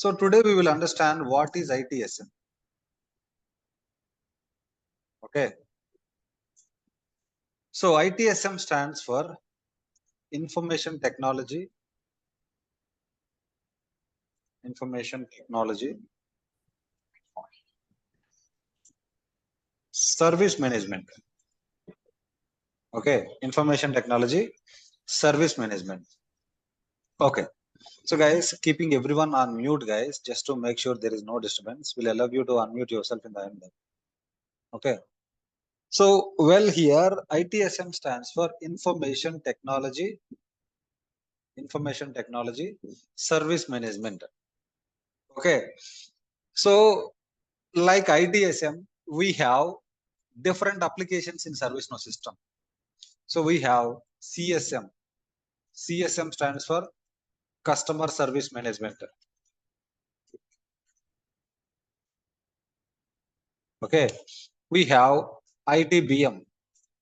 So today we will understand what is ITSM. Okay. So ITSM stands for Information Technology, Service Management. Okay, Information Technology, Service Management. Okay. So guys, keeping everyone on mute, guys, just to make sure there is no disturbance, we'll allow you to unmute yourself in the end. Okay. So, well, here ITSM stands for Information Technology, Service Management. Okay. So, like ITSM, we have different applications in ServiceNow system. So we have CSM. CSM stands for Customer Service Management. Okay. We have ITBM.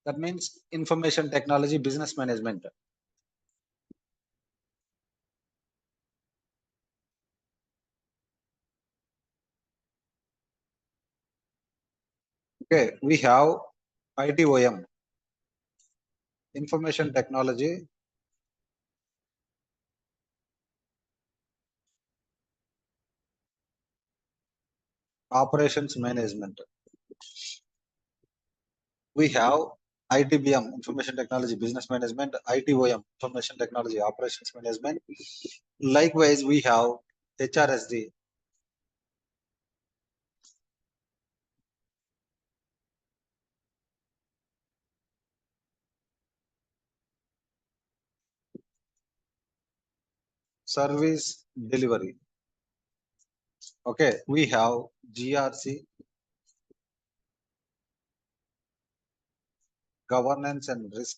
That means Information Technology Business Management. Okay. We have ITOM. Information Technology Operations Management. We have ITBM, Information Technology Business Management, ITOM, Information Technology Operations Management. Likewise, we have HRSD. Service Delivery. Okay, we have GRC, Governance and Risk.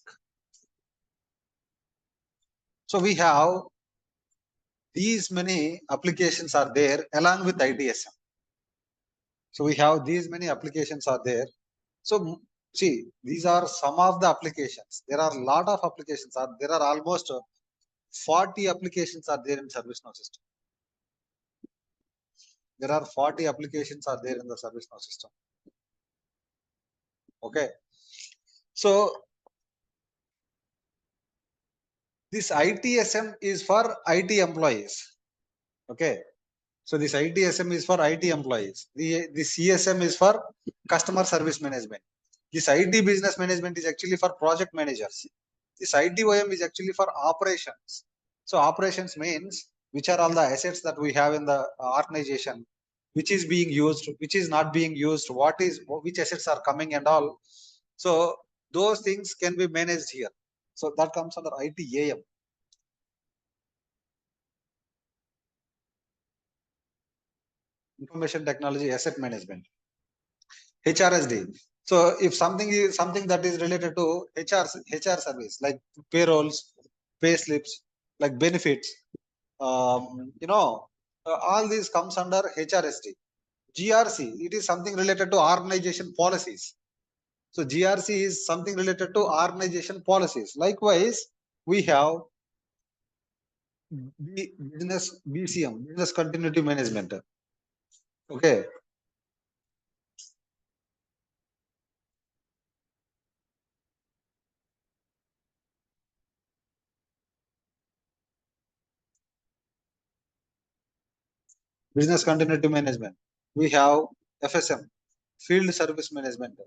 So we have these many applications are there along with ITSM. So we have these many applications are there. So see, these are some of the applications. There are a lot of applications. There are almost 40 applications are there in ServiceNow system. There are 40 applications are there in the ServiceNow system. Okay. So this ITSM is for IT employees. Okay. So this ITSM is for IT employees. The CSM is for customer service management. This IT business management is actually for project managers. This ITOM is actually for operations. So operations means which are all the assets that we have in the organization, which is being used, which is not being used, which assets are coming and all. So those things can be managed here. So that comes under ITAM. Information Technology Asset Management. HRSD. So if something that is related to HR service like payrolls, pay slips, like benefits, all these comes under HRSD. GRC, it is something related to organization policies. So GRC is something related to organization policies. Likewise, we have business BCM, business continuity management. Okay. Business continuity management. We have FSM, field service management.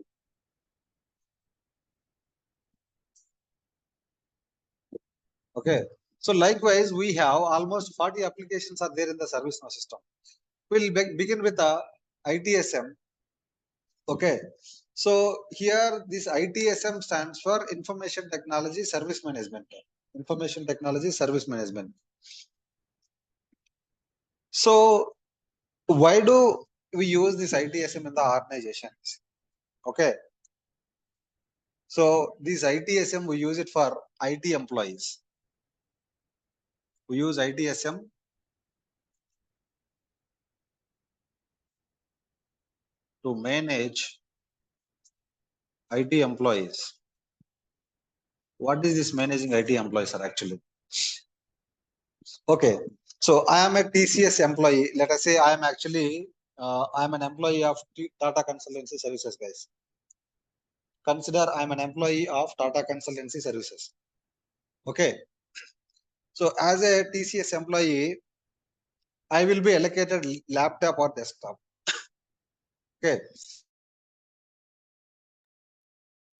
Okay. So likewise, we have almost 40 applications are there in the ServiceNow system. We'll begin with the ITSM. Okay. So here this ITSM stands for Information Technology Service Management. Information Technology Service Management. So why do we use this ITSM in the organizations? Okay. So this ITSM, we use it for IT employees. We use ITSM to manage IT employees. What is this managing IT employees are actually? Okay. So I am a TCS employee. Let us say I am actually I am an employee of Tata Consultancy Services, guys. Consider I am an employee of Tata Consultancy Services. Okay. So as a TCS employee, I will be allocated laptop or desktop. Okay.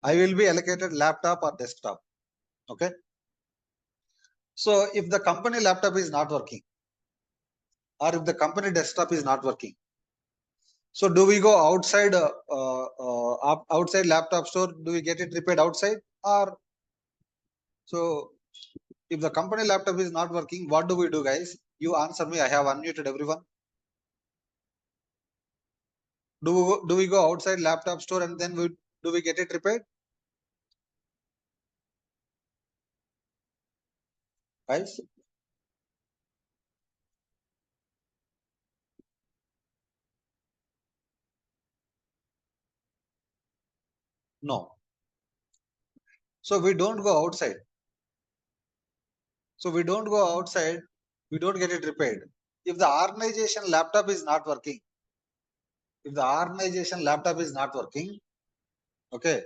I will be allocated laptop or desktop. Okay. So if the company laptop is not working, or if the company desktop is not working, so do we go outside outside laptop store? Do we get it repaired outside? Or so if the company laptop is not working, what do we do, guys? You answer me. I have unmuted everyone. Do we go outside laptop store and then do we get it repaired? Guys? No. So we don't go outside. So we don't go outside. We don't get it repaired. If the organization laptop is not working, if the organization laptop is not working, okay.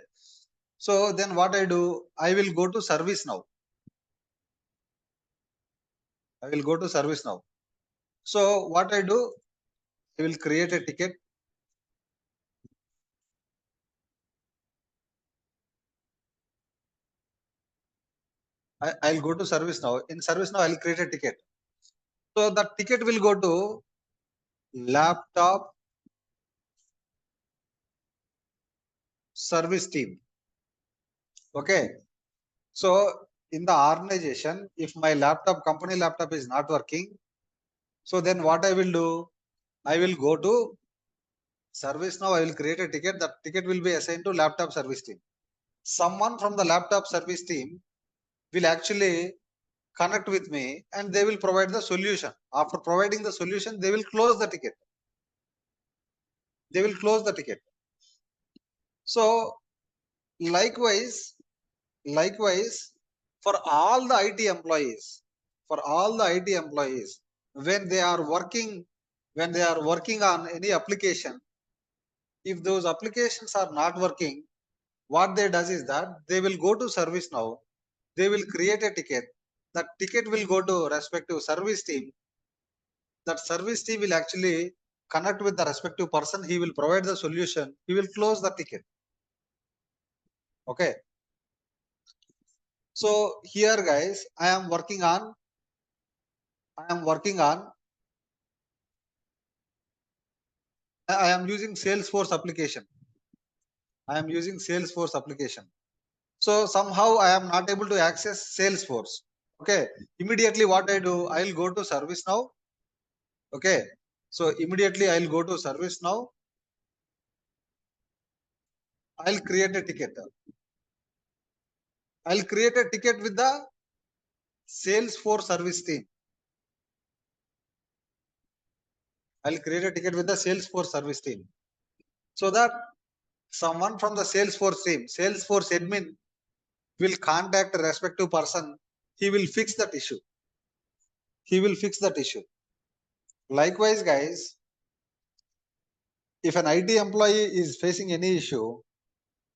So then what I do, I will go to service now. I will go to service now. So what I do, I will create a ticket. I'll go to service now. In service now, I'll create a ticket. So the ticket will go to laptop service team. Okay. So in the organization, if my laptop, company laptop is not working, so then what I will do, I will go to service now. I will create a ticket. That ticket will be assigned to laptop service team. Someone from the laptop service team will actually connect with me and they will provide the solution. After providing the solution, they will close the ticket. They will close the ticket. So likewise, for all the IT employees, when they are working on any application, if those applications are not working, what they does is that they will go to service now, they will create a ticket. That ticket will go to respective service team. That service team will actually connect with the respective person. He will provide the solution. He will close the ticket. Okay. So here, guys, I am working on I am using Salesforce application. So somehow I am not able to access Salesforce. Okay. Immediately what I do, I'll go to service now. Okay. So immediately I'll go to service now. I'll create a ticket. I'll create a ticket with the Salesforce service team. I'll create a ticket with the Salesforce service team. So that someone from the Salesforce team, Salesforce admin, will contact a respective person. He will fix that issue. Likewise, guys, if an IT employee is facing any issue,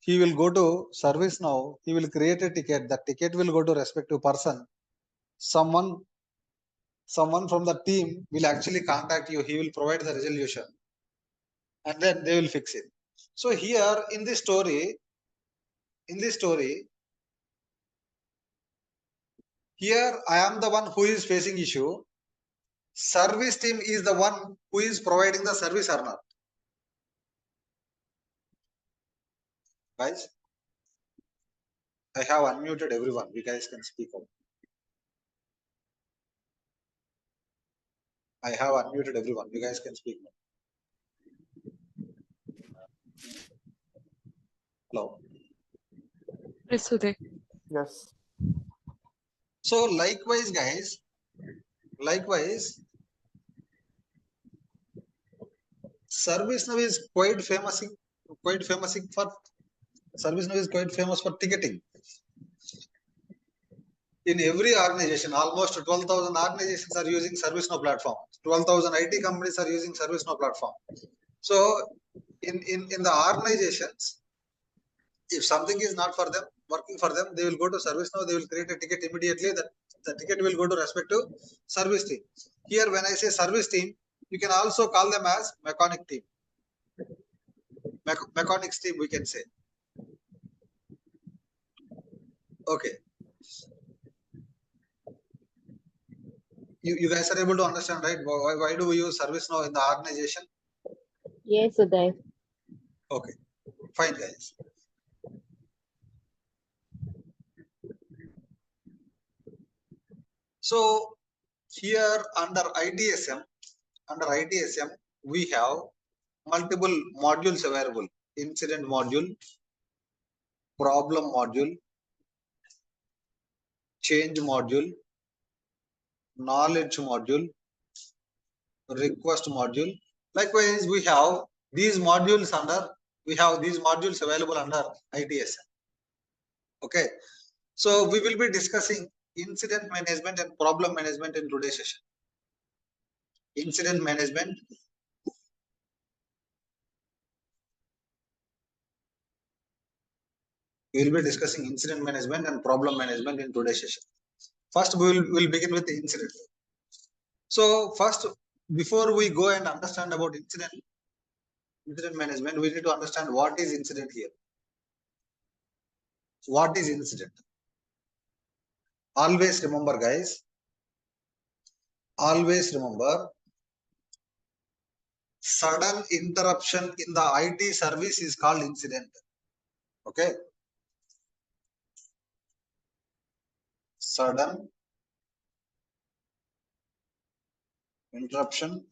he will go to service now. He will create a ticket. The ticket will go to respective person. Someone from the team will actually contact you. He will provide the resolution, and then they will fix it. So here in this story, here I am the one who is facing issue. Service team is the one who is providing the service or not. Guys, I have unmuted everyone. You guys can speak out. I have unmuted everyone. You guys can speak now. Hello. Yes, Uday. Yes. So likewise, guys, ServiceNow is quite famous for ServiceNow is quite famous for ticketing. in every organization, almost 12,000 organizations are using ServiceNow platform. 12,000 IT companies are using ServiceNow platform. So in the organizations, if something is not for them, working for them, they will go to ServiceNow, they will create a ticket immediately. That the ticket will go to respective service team. Here, when I say service team, you can also call them as mechanic team. Mechanics team, we can say. Okay. You guys are able to understand, right? Why do we use ServiceNow in the organization? Yes, Uday. Okay, fine, guys. So here under ITSM, we have multiple modules available: incident module, problem module, change module, knowledge module, request module. Likewise, we have these modules available under ITSM. Okay, so we will be discussing incident management and problem management in today's session. Incident management, we will be discussing incident management and problem management in today's session. First, we will begin with the incident. So first, before we go and understand about incident management, we need to understand what is incident here. What is incident? Always remember, guys. Always remember, sudden interruption in the IT service is called incident. Okay. Sudden interruption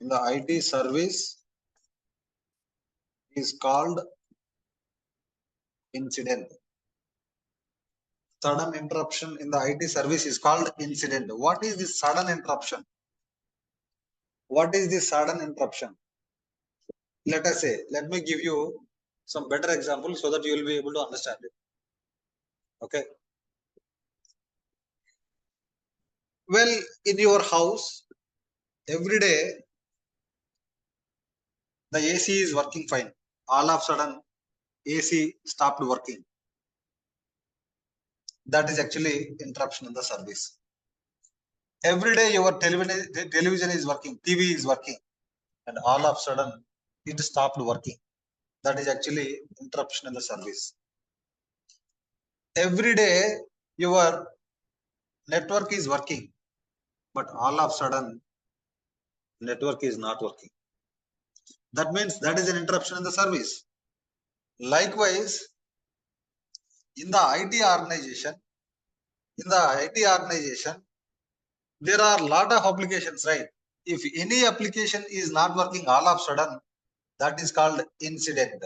in the IT service is called incident. Sudden interruption in the IT service is called incident. What is this sudden interruption? What is this sudden interruption? Let us say, let me give you some better examples so that you will be able to understand it. Okay. Well, in your house, every day, the AC is working fine. All of a sudden, AC stopped working. That is actually interruption in the service. Every day, your television is working, TV is working, and all of a sudden, it stopped working. That is actually interruption in the service. Every day, your network is working, but all of a sudden, network is not working. That means that is an interruption in the service. Likewise, in the IT organization, there are a lot of applications, right? If any application is not working all of a sudden, that is called incident.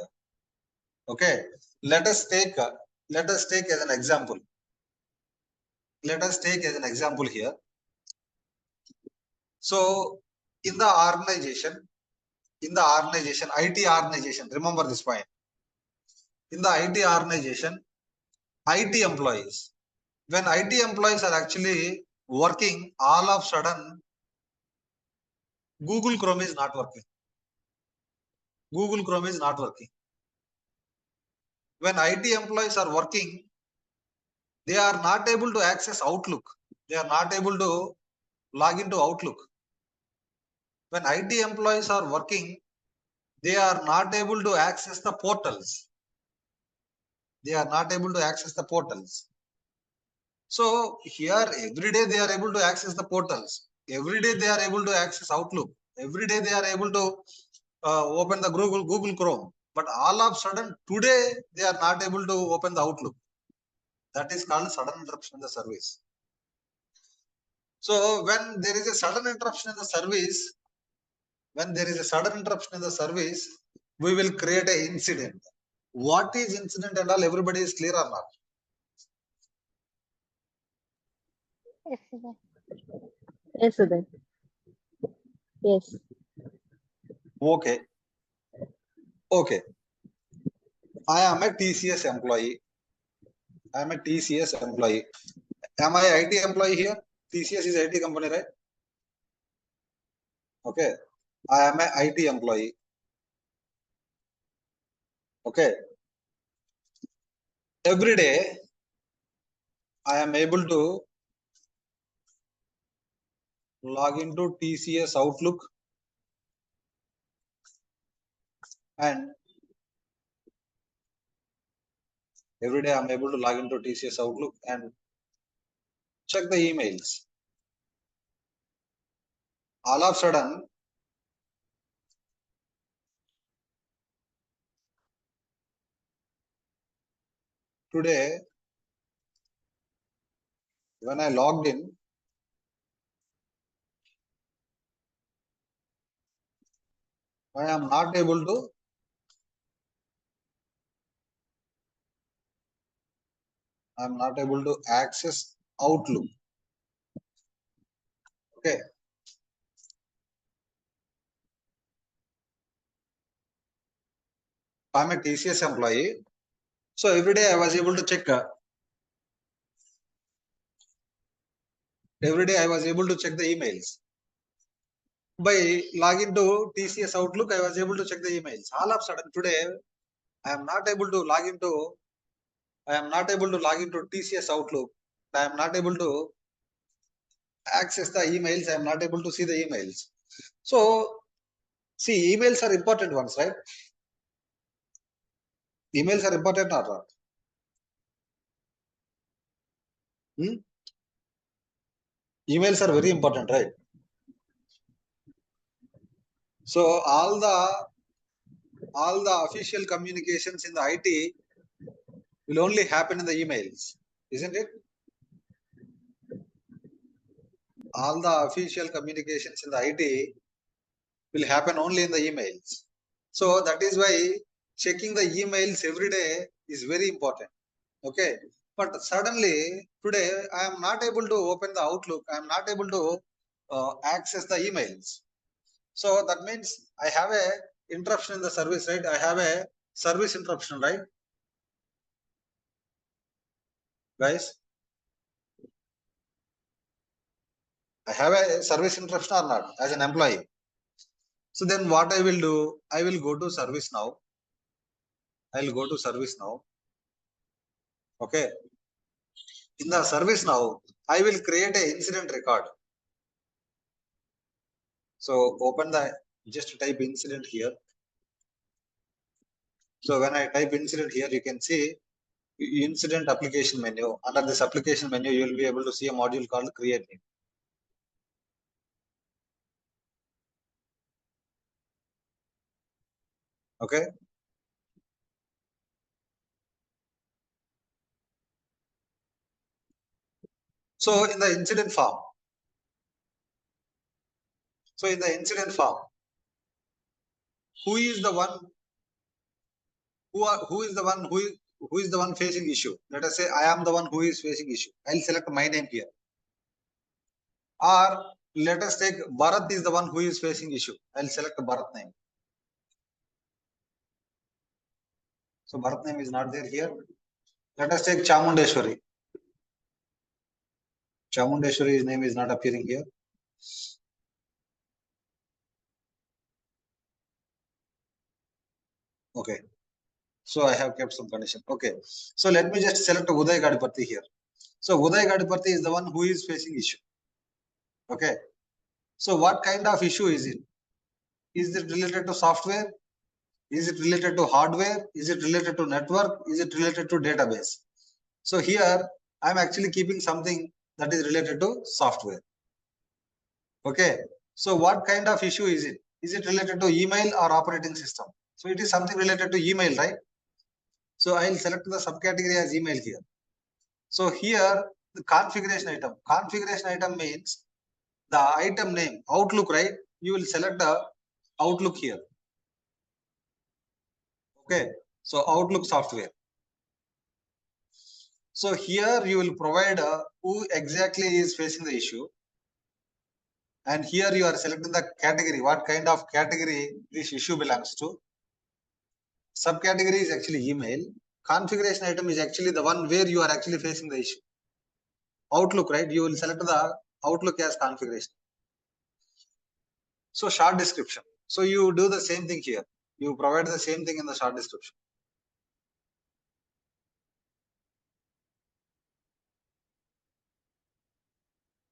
Okay, let us take as an example. Let us take as an example here. So in the organization, IT organization, remember this point. In the IT organization, IT employees, when IT employees are actually working, all of a sudden, Google Chrome is not working. Google Chrome is not working. When IT employees are working, they are not able to access Outlook. They are not able to log into Outlook. When IT employees are working, they are not able to access the portals. They are not able to access the portals. So here, every day they are able to access the portals. Every day they are able to access Outlook. Every day they are able to open the Google Chrome. But all of a sudden, today they are not able to open the Outlook. That is called sudden interruption in the service. So when there is a sudden interruption in the service, we will create an incident. What is incident and all, everybody is clear or not? Yes, Uday. Yes. Okay. Okay. I am a TCS employee. I am a TCS employee. Am I IT employee here? TCS is IT company, right? Okay. I am a IT employee. Okay. Every day, I am able to log into TCS Outlook and every day I'm able to log into TCS Outlook and check the emails. All of a sudden, today, when I logged in, I am not able to access Outlook. Okay. I'm a TCS employee. So every day I was able to check. Every day I was able to check the emails. By logging to TCS Outlook, I was able to check the emails. All of a sudden today, I am not able to log into TCS Outlook. I am not able to access the emails. I am not able to see the emails. So see, emails are important ones, right? Emails are important or not? Emails are very important, right? So all the official communications in the IT will only happen in the emails, isn't it? All the official communications in the IT will happen only in the emails. So that is why checking the emails every day is very important. Okay. But suddenly today I am not able to open the Outlook. I am not able to access the emails. So that means I have a interruption in the service, right? I have a service interruption, right? Guys, I have a service interruption or not as an employee. So then what I will do, I will go to service now. I will go to service now. Okay. In the service now, I will create a incident record. So open the, just type incident here. So when I type incident here, you can see incident application menu. Under this application menu, you will be able to see a module called create new. Okay. So in the incident form, who is the one who is the one facing issue? Let us say I am the one who is facing issue. I'll select my name here. Or let us take Bharat is the one who is facing issue. I'll select Bharat name. So Bharat name is not there here. Let us take Chamundeshwari. Chamundeshwari's name is not appearing here. Okay. So I have kept some condition. Okay. So let me just select Uday Gadipati here. So Uday Gadipati is the one who is facing issue. Okay. So what kind of issue is it? Is it related to software? Is it related to hardware? Is it related to network? Is it related to database? So here I'm actually keeping something that is related to software. Okay. So what kind of issue is it? Is it related to email or operating system? So it is something related to email, right? So I'll select the subcategory as email here. So here the configuration item. Configuration item means the item name, Outlook, right? You will select the Outlook here. Okay. So Outlook software. So here you will provide who exactly is facing the issue. And here you are selecting the category, what kind of category this issue belongs to. Subcategory is actually email. configuration item is actually the one where you are actually facing the issue. Outlook, right? You will select the Outlook as configuration. So short description. So you do the same thing here. You provide the same thing in the short description.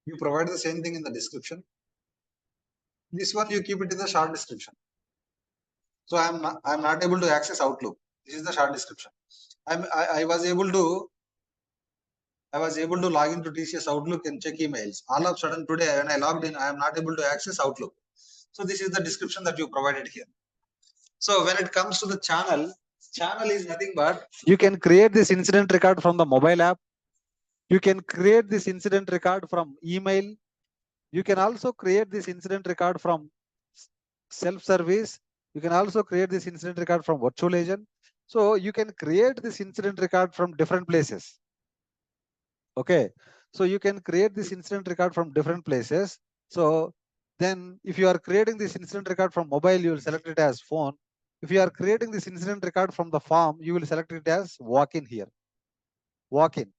You provide the same thing in the description. This one you keep it in the short description. So I'm not able to access Outlook. This is the short description. I was able to log into TCS Outlook and check emails. All of a sudden today when I logged in, I am not able to access Outlook. So this is the description that you provided here. So when it comes to the channel is nothing but you can create this incident record from the mobile app. You can create this incident record from email. You can also create this incident record from self-service. You can also create this incident record from virtual agent. So you can create this incident record from different places. Okay. So you can create this incident record from different places. So then if you are creating this incident record from mobile, you will select it as phone. If you are creating this incident record from the form, you will select it as walk-in here. Walk-in.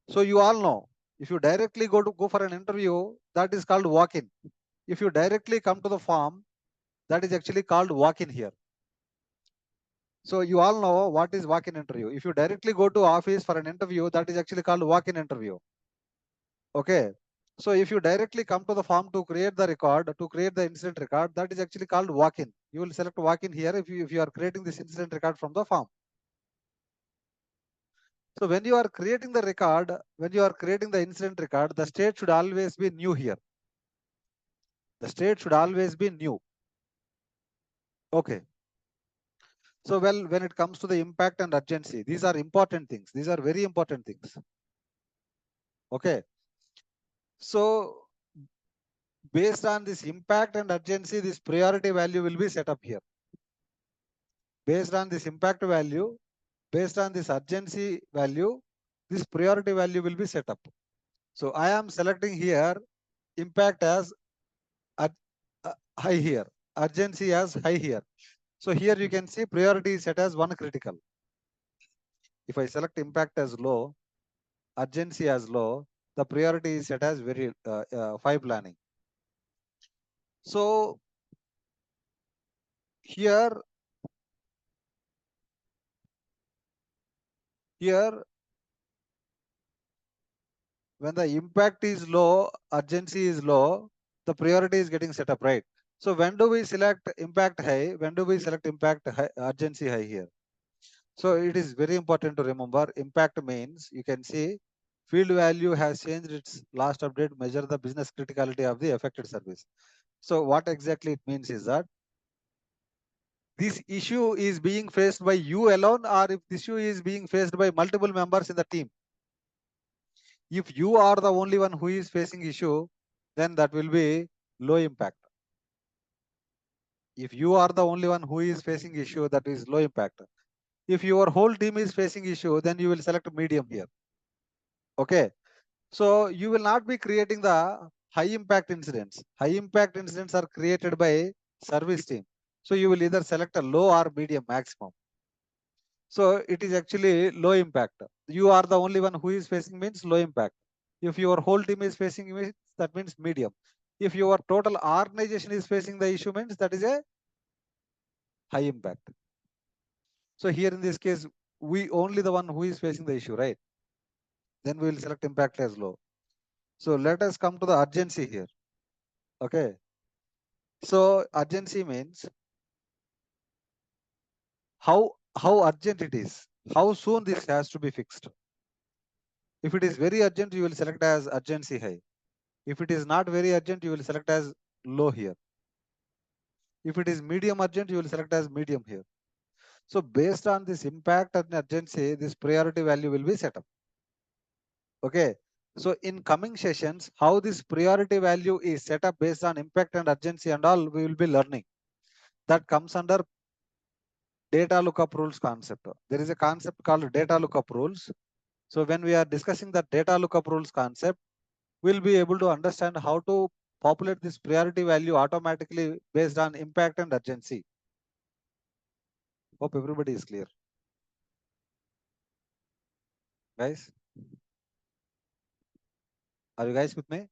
So you all know, if you directly go for an interview, that is called walk-in. If you directly come to the form, that is actually called walk-in here. So you all know what is walk-in interview. If you directly go to office for an interview, that is actually called walk-in interview. Okay. So if you directly come to the form to create the record, to create the incident record, that is actually called walk-in. You will select walk-in here if you are creating this incident record from the form. So when you are creating the record, when you are creating the incident record, the state should always be new here. The state should always be new. Okay. So well, when it comes to the impact and urgency, these are important things. These are very important things. Okay. So based on this impact and urgency, this priority value will be set up here. Based on this impact value, based on this urgency value, this priority value will be set up. So I am selecting here impact as high here, urgency as high here. So here you can see priority is set as 1 critical. If I select impact as low, urgency as low, the priority is set as very 5 planning. So here when the impact is low, urgency is low, the priority is getting set up, right? So when do we select impact high? When do we select impact high, urgency high here? So it is very important to remember impact means you can see field value has changed its last update, measure the business criticality of the affected service. So what exactly it means is that this issue is being faced by you alone, or if this issue is being faced by multiple members in the team. If you are the only one who is facing issue, then that will be low impact. If you are the only one who is facing issue, that is low impact. If your whole team is facing issue, then you will select medium here. Okay. So you will not be creating the high impact incidents. High impact incidents are created by service team. So you will either select a low or medium maximum. So it is actually low impact. You are the only one who is facing means low impact. If your whole team is facing means that means medium. If your total organization is facing the issue means that is a high impact. So here in this case, we only the one who is facing the issue, right? Then we will select impact as low. So let us come to the urgency here. Okay. So urgency means how urgent it is, how soon this has to be fixed. If it is very urgent, you will select as urgency high. If it is not very urgent, you will select as low here. If it is medium urgent, you will select as medium here. So based on this impact and urgency, this priority value will be set up. Okay. So in coming sessions, how this priority value is set up based on impact and urgency and all, we will be learning. That comes under data lookup rules concept. There is a concept called data lookup rules. So when we are discussing the data lookup rules concept, we'll be able to understand how to populate this priority value automatically based on impact and urgency. Hope everybody is clear. Guys, are you guys with me?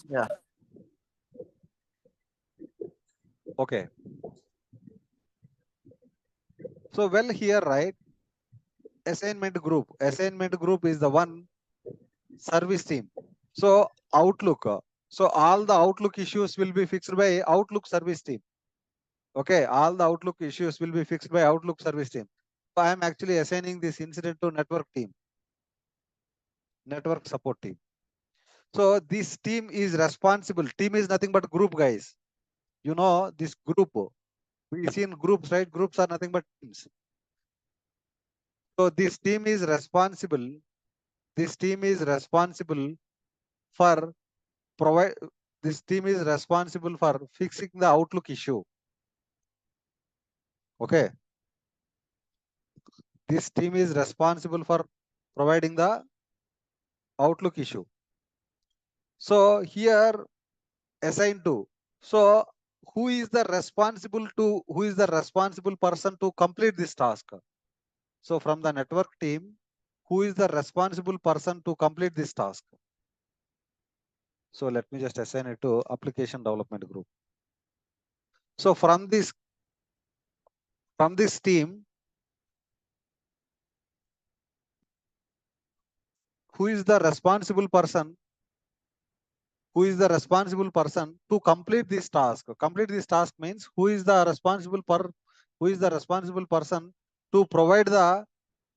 Yeah. Okay. So well here, right? Assignment group is the one service team. So Outlook. So all the Outlook issues will be fixed by Outlook service team. Okay, all the Outlook issues will be fixed by Outlook service team. So I am actually assigning this incident to network team, network support team. So this team is responsible. Team is nothing but group, guys. You know this group. We seen groups, right? Groups are nothing but teams. So this team is responsible. This team is responsible for provide. This team is responsible for fixing the Outlook issue. Okay. This team is responsible for providing the Outlook issue. So here assigned to. So who is the responsible person to complete this task? So from the network team, who is the responsible person to complete this task? So let me just assign it to application development group. So from this team, who is the responsible person? Who is the responsible person to complete this task? Complete this task means who is the responsible person to provide the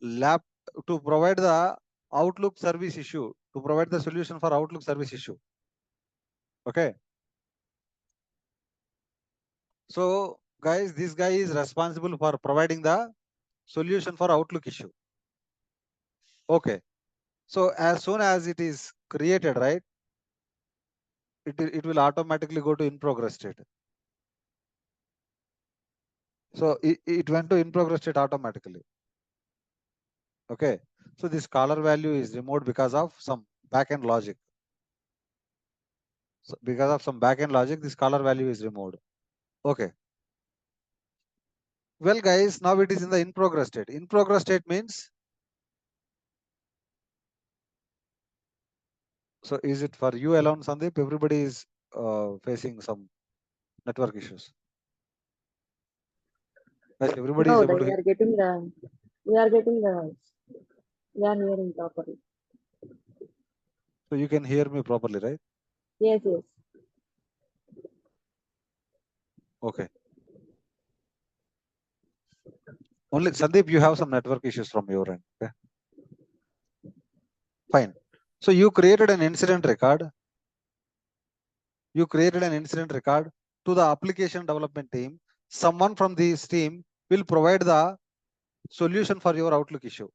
lab to provide the Outlook service issue, to provide the solution for Outlook service issue. Okay. So guys, this guy is responsible for providing the solution for Outlook issue. Okay. So as soon as it is created, right, it will automatically go to in progress state. So it went to in progress state automatically. Okay. So this caller value is removed because of some backend logic. So because of some backend logic, this caller value is removed. Okay. Well, guys, now it is in the in progress state. In progress state means, so is it for you alone, Sandeep? Everybody is facing some network issues. Guys, everybody is No, able to we hear. are getting the, we are getting the, we are hearing properly. So you can hear me properly, right? Yes, yes. Okay. Only Sandeep, you have some network issues from your end. Okay. Fine. So you created an incident record. You created an incident record to the application development team. Someone from this team will provide the solution for your Outlook issue.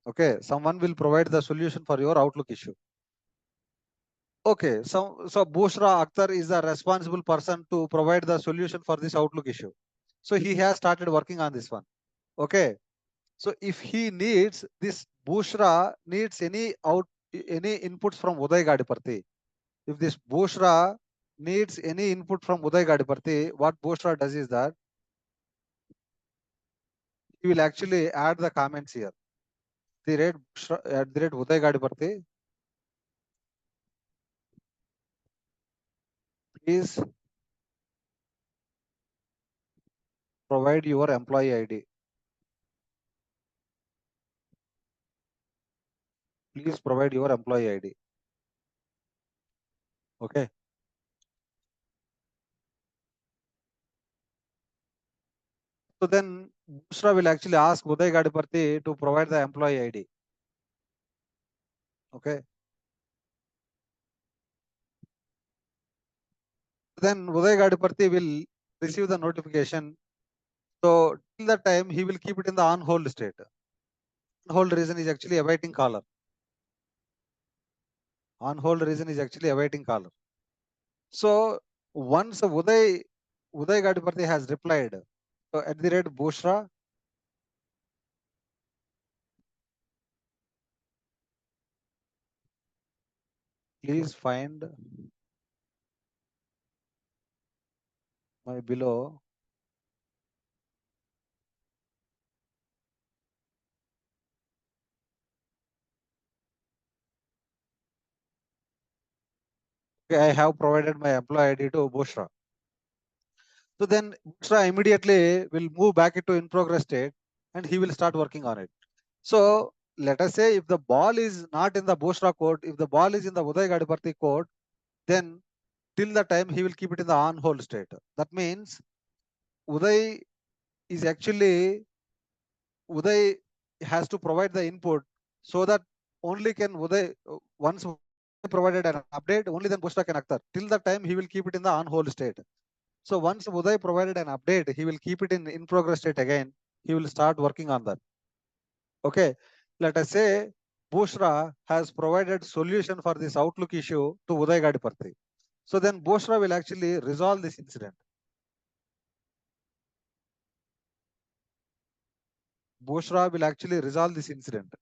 Okay. Someone will provide the solution for your Outlook issue. Okay. So Bushra Akhtar is the responsible person to provide the solution for this Outlook issue. So he has started working on this one. Okay. So if he needs this, Bushra needs any inputs from Uday Gadiparthi. If this Bushra needs any input from Uday Gadiparthi, what Bushra does is that he will actually add the comments here. The rate Bushra, at the rate Uday Gadiparthi, please provide your employee ID. Please provide your employee ID. Okay. So then Bushra will actually ask Uday Gadiparthi to provide the employee ID. Okay. Then Uday Gadiparthi will receive the notification. So till that time, he will keep it in the on hold state. On hold reason is actually awaiting caller. On hold reason is actually awaiting caller. So once Uday Gadiparthi has replied, so at the rate Bushra, please find my below Okay, I have provided my employee ID to Bushra. So then Bushra immediately will move back into in progress state and he will start working on it. So let us say if the ball is not in the Bushra code, if the ball is in the Uday Gadiparthi code, then till the time he will keep it in the on hold state. That means Uday is actually, Uday has to provide the input so that only can Uday, once provided an update, only then Bushra can occur. Till the time he will keep it in the on hold state. So once Uday provided an update, he will keep it in progress state again. He will start working on that. Okay. Let us say Bushra has provided solution for this Outlook issue to Uday Gadiparthi. So then Bushra will actually resolve this incident. Bushra will actually resolve this incident.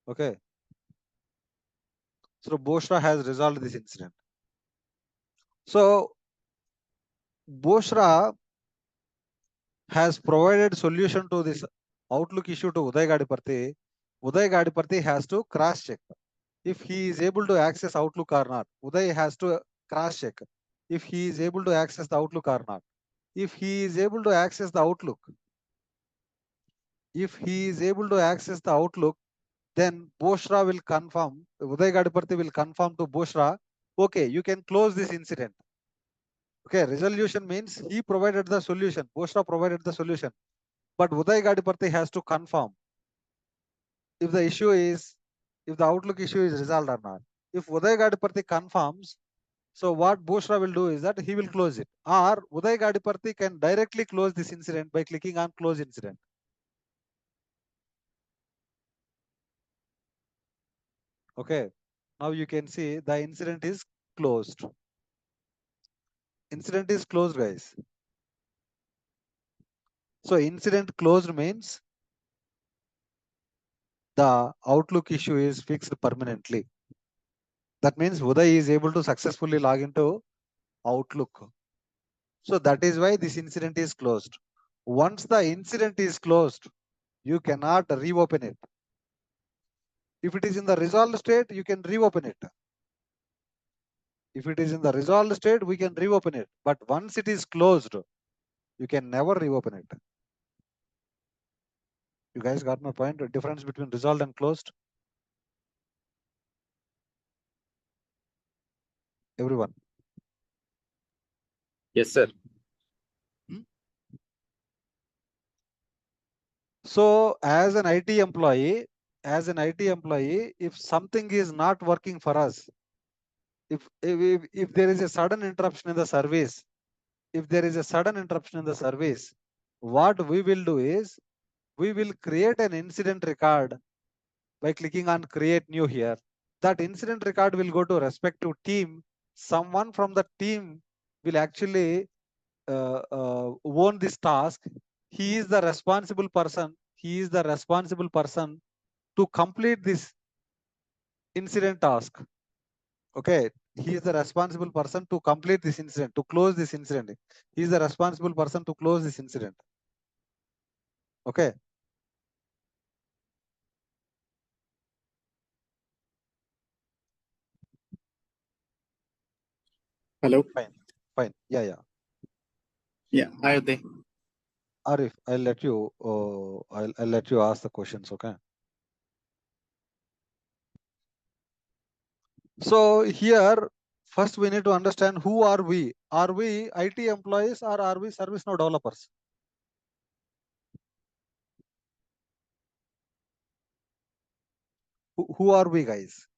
Okay. So Bushra has resolved this incident. So Bushra has provided solution to this Outlook issue to Uday Gadiparthi. Uday Gadiparthi has to cross check if he is able to access Outlook or not. Uday has to cross check if he is able to access the Outlook or not. If he is able to access the Outlook, then Bushra will confirm, Uday Gadiparthi will confirm to Bushra, okay, you can close this incident. Okay, resolution means he provided the solution, Bushra provided the solution, but Uday Gadiparthi has to confirm if the issue is, if the Outlook issue is resolved or not. If Uday Gadiparthi confirms, so what Bushra will do is that he will close it, or Uday Gadiparthi can directly close this incident by clicking on close incident. Okay, now you can see the incident is closed. Incident is closed, guys. So incident closed means the Outlook issue is fixed permanently. That means Uday is able to successfully log into Outlook. So that is why this incident is closed. Once the incident is closed, you cannot reopen it. If it is in the resolved state, you can reopen it. If it is in the resolved state, we can reopen it. But once it is closed, you can never reopen it. You guys got my point? The difference between resolved and closed? Everyone? Yes, sir. So as an IT employee, if something is not working for us, if there is a sudden interruption in the service, what we will do is we will create an incident record by clicking on create new here. That incident record will go to respective team. Someone from the team will actually own this task. He is the responsible person. To complete this incident task. Okay. He is the responsible person to complete this incident, to close this incident. He is the responsible person to close this incident. Okay. Hello. Fine. Yeah. Yeah. Hi, Uday. Arif, I'll let you. I'll let you ask the questions. Okay. So here, first we need to understand who are we. Are we IT employees or are we ServiceNow developers? Who are we, guys?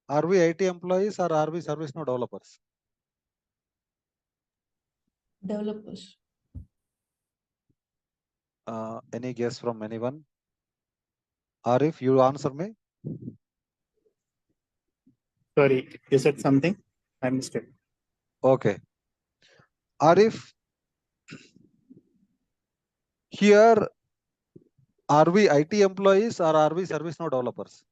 Are we IT employees or are we ServiceNow developers? Developers. Any guess from anyone? Arif, you answer me. Sorry, you said something? I missed it. Okay. Arif, here, are we IT employees or are we ServiceNow developers?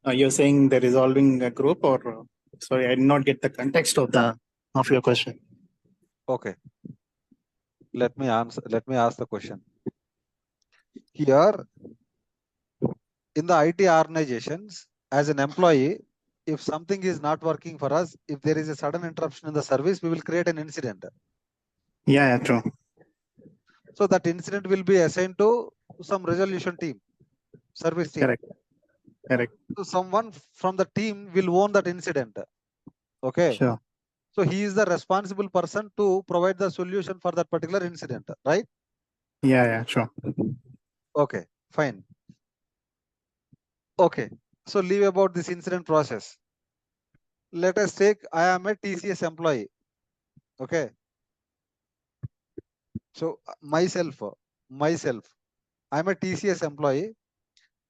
You're saying the resolving group, or sorry, I did not get the context of your question. Okay. Let me ask the question. Here, in the IT organizations, as an employee, if something is not working for us, if there is a sudden interruption in the service, we will create an incident. Yeah, true. So that incident will be assigned to some resolution team, service team. Correct. Correct. So someone from the team will own that incident. Okay. Sure. So he is the responsible person to provide the solution for that particular incident, right? Yeah, sure. Okay, fine. Okay, so leave about this incident process. Let us take, I am a TCS employee. Okay. So myself, I'm a TCS employee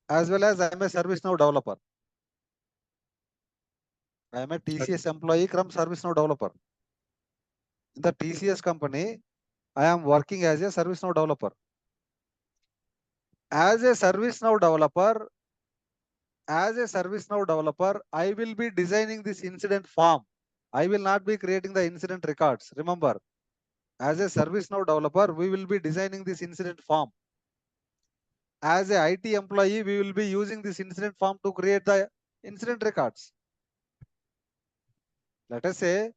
as well as I'm a ServiceNow developer. I am a TCS employee from ServiceNow developer. In the TCS company, I am working as a ServiceNow developer. As a ServiceNow developer, I will be designing this incident form. I will not be creating the incident records. Remember, as a ServiceNow developer, we will be designing this incident form. As a IT employee, we will be using this incident form to create the incident records. Let us say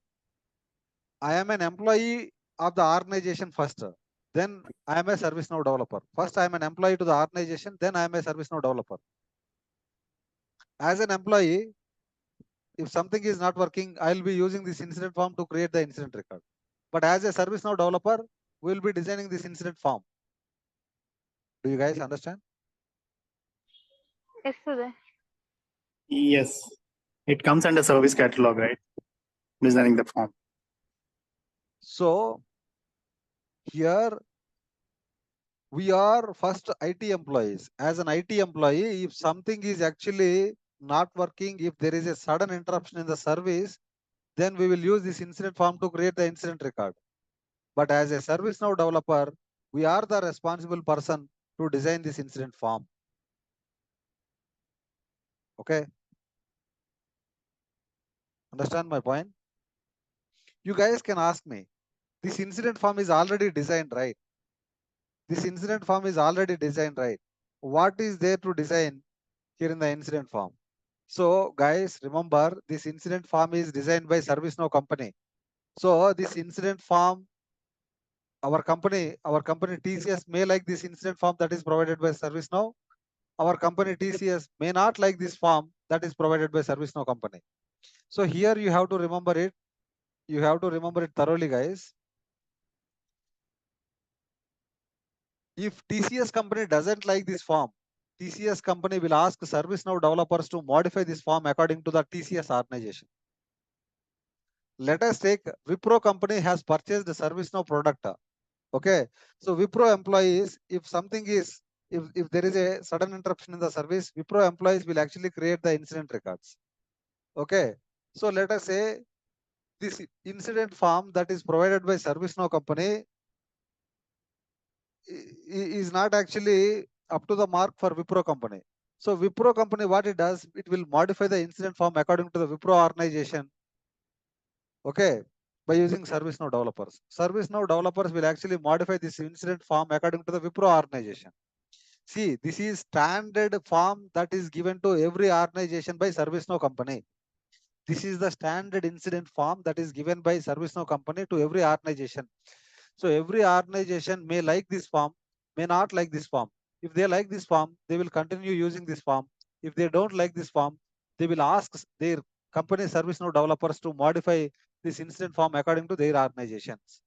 I am an employee of the organization first. Then I am a ServiceNow developer. First, I am an employee to the organization. Then I am a ServiceNow developer. As an employee, if something is not working, I will be using this incident form to create the incident record. But as a ServiceNow developer, we will be designing this incident form. Do you guys understand? Yes, Sudhir. Yes. It comes under service catalog, right? Designing the form. So here we are first IT employees. As an IT employee, if something is actually not working, if there is a sudden interruption in the service, then we will use this incident form to create the incident record. But as a ServiceNow developer, we are the responsible person to design this incident form. Okay. Understand my point? You guys can ask me, this incident form is already designed, right? This incident form is already designed, right? What is there to design here in the incident form? So guys, remember this incident form is designed by ServiceNow company. So this incident form, our company TCS may like this incident form that is provided by ServiceNow. Our company TCS may not like this form that is provided by ServiceNow company. So here you have to remember it. You have to remember it thoroughly, guys. If TCS company doesn't like this form, TCS company will ask ServiceNow developers to modify this form according to the TCS organization. Let us take Wipro company has purchased the ServiceNow product. Okay, so Wipro employees, if something is, if there is a sudden interruption in the service, Wipro employees will actually create the incident records. Okay, so let us say this incident form that is provided by ServiceNow company is not actually up to the mark for Wipro company. So Wipro company, what it does, it will modify the incident form according to the Wipro organization. Okay, by using ServiceNow developers. ServiceNow developers will actually modify this incident form according to the Wipro organization. See, this is standard form that is given to every organization by ServiceNow company. This is the standard incident form that is given by ServiceNow company to every organization. So every organization may like this form, may not like this form. If they like this form, they will continue using this form. If they don't like this form, they will ask their company ServiceNow developers to modify this incident form according to their organizations.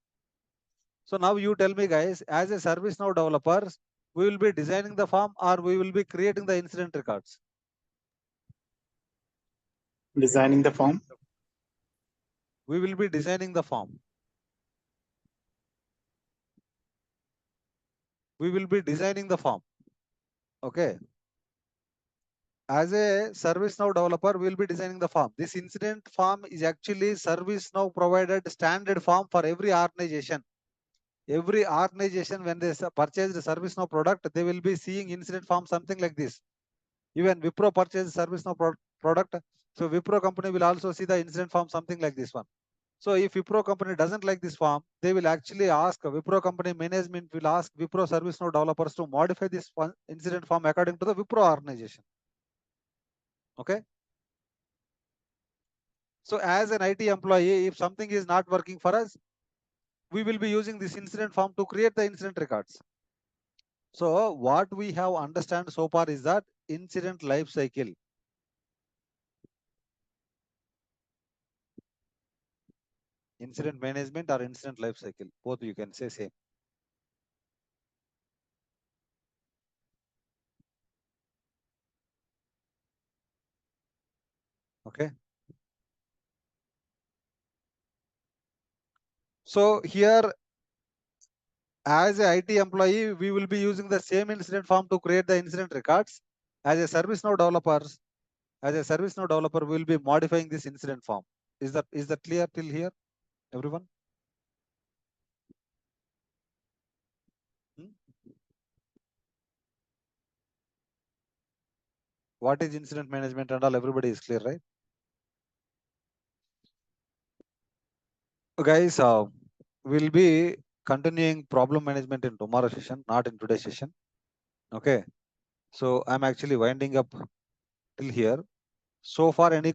So now you tell me, guys, as a ServiceNow developers, we will be designing the form or we will be creating the incident records? Designing the form. We will be designing the form. We will be designing the form. Okay. As a ServiceNow developer, we will be designing the form. This incident form is actually ServiceNow provided standard form for every organization. Every organization, when they purchase the ServiceNow product, they will be seeing incident form something like this. Even Wipro purchase ServiceNow product, so Wipro company will also see the incident form something like this one. So if Wipro company doesn't like this form, they will actually ask, Wipro company management will ask Wipro ServiceNow developers to modify this incident form according to the Wipro organization. Okay. So as an IT employee, if something is not working for us, we will be using this incident form to create the incident records. So what we have understand so far is that incident life cycle. Incident management or incident life cycle, both you can say same. Okay. So here, as a IT employee, we will be using the same incident form to create the incident records. As a ServiceNow developer, we will be modifying this incident form. Is that clear till here, everyone? What is incident management and all? Everybody is clear, right? Guys, we'll be continuing problem management in tomorrow session, not in today's session. Okay. So I'm actually winding up till here. So far, any